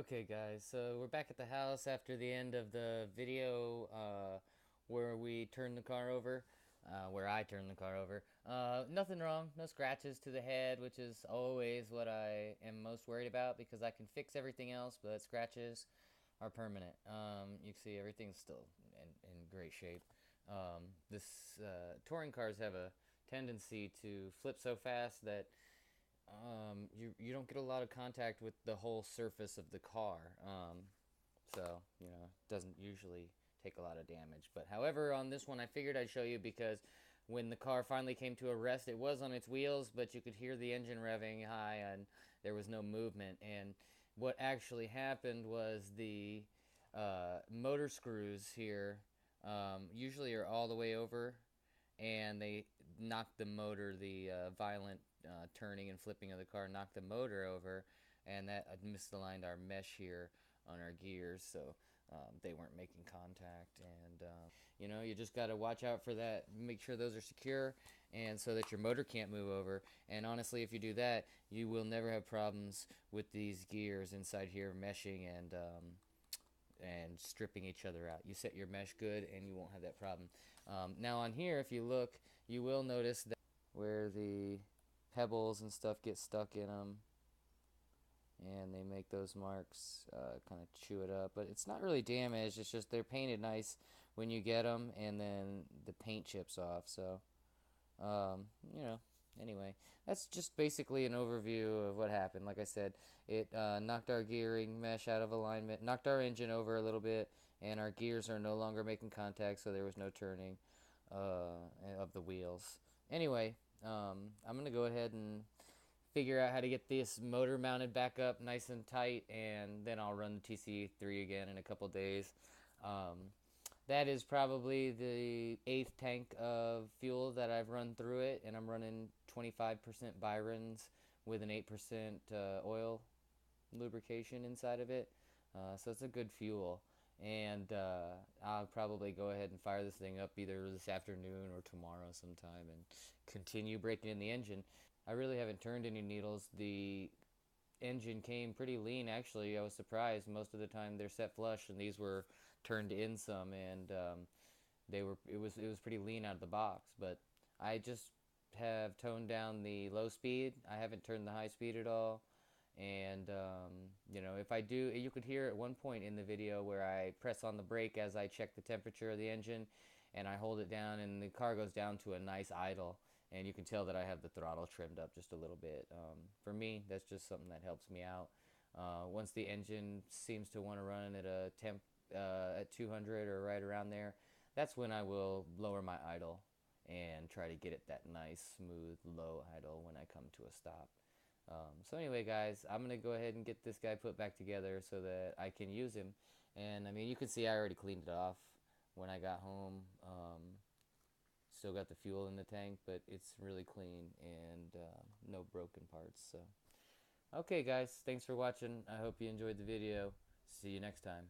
Okay, guys, so we're back at the house after the end of the video where we turned the car over, where I turned the car over. Nothing wrong, no scratches to the head, which is always what I am most worried about because I can fix everything else, but scratches are permanent. You can see everything's still in great shape. This touring cars have a tendency to flip so fast that you don't get a lot of contact with the whole surface of the car. So it doesn't usually take a lot of damage. But however, on this one, I figured I'd show you because when the car finally came to a rest, it was on its wheels, but you could hear the engine revving high, and there was no movement. And what actually happened was the motor screws here usually are all the way over, and they knocked the motor, the violent turning and flipping of the car knocked the motor over, and that misaligned our mesh here on our gears, so they weren't making contact. And you just got to watch out for that, make sure those are secure, and so that your motor can't move over. And honestly, if you do that, you will never have problems with these gears inside here meshing and stripping each other out. You set your mesh good and you won't have that problem. Now on here, if you look, you will notice that where the pebbles and stuff get stuck in them, and they make those marks kind of chew it up, but it's not really damaged. It's just they're painted nice when you get them, and then the paint chips off. So anyway, that's just basically an overview of what happened. Like I said, it knocked our gearing mesh out of alignment, knocked our engine over a little bit, and our gears are no longer making contact, so there was no turning of the wheels. Anyway, I'm going to go ahead and figure out how to get this motor mounted back up nice and tight, and then I'll run the TC3 again in a couple days. Um, that is probably the 8th tank of fuel that I've run through it, and I'm running 25% Byron's with an 8% oil lubrication inside of it. So it's a good fuel. And I'll probably go ahead and fire this thing up either this afternoon or tomorrow sometime and continue breaking in the engine. I really haven't turned any needles. The engine came pretty lean, actually. I was surprised. Most of the time they're set flush, and these were turned in some, and it was pretty lean out of the box. But I just have toned down the low speed. I haven't turned the high speed at all. And if I do, you could hear at one point in the video where I press on the brake as I check the temperature of the engine, and I hold it down, and the car goes down to a nice idle, and you can tell that I have the throttle trimmed up just a little bit. For me, that's just something that helps me out. Once the engine seems to want to run at a temp at 200 or right around there, that's when I will lower my idle and try to get it that nice, smooth, low idle when I come to a stop. So anyway, guys, I'm going to go ahead and get this guy put back together so that I can use him. And, I mean, you can see I already cleaned it off when I got home. Still got the fuel in the tank, but it's really clean and no broken parts. So, okay, guys, thanks for watching. I hope you enjoyed the video. See you next time.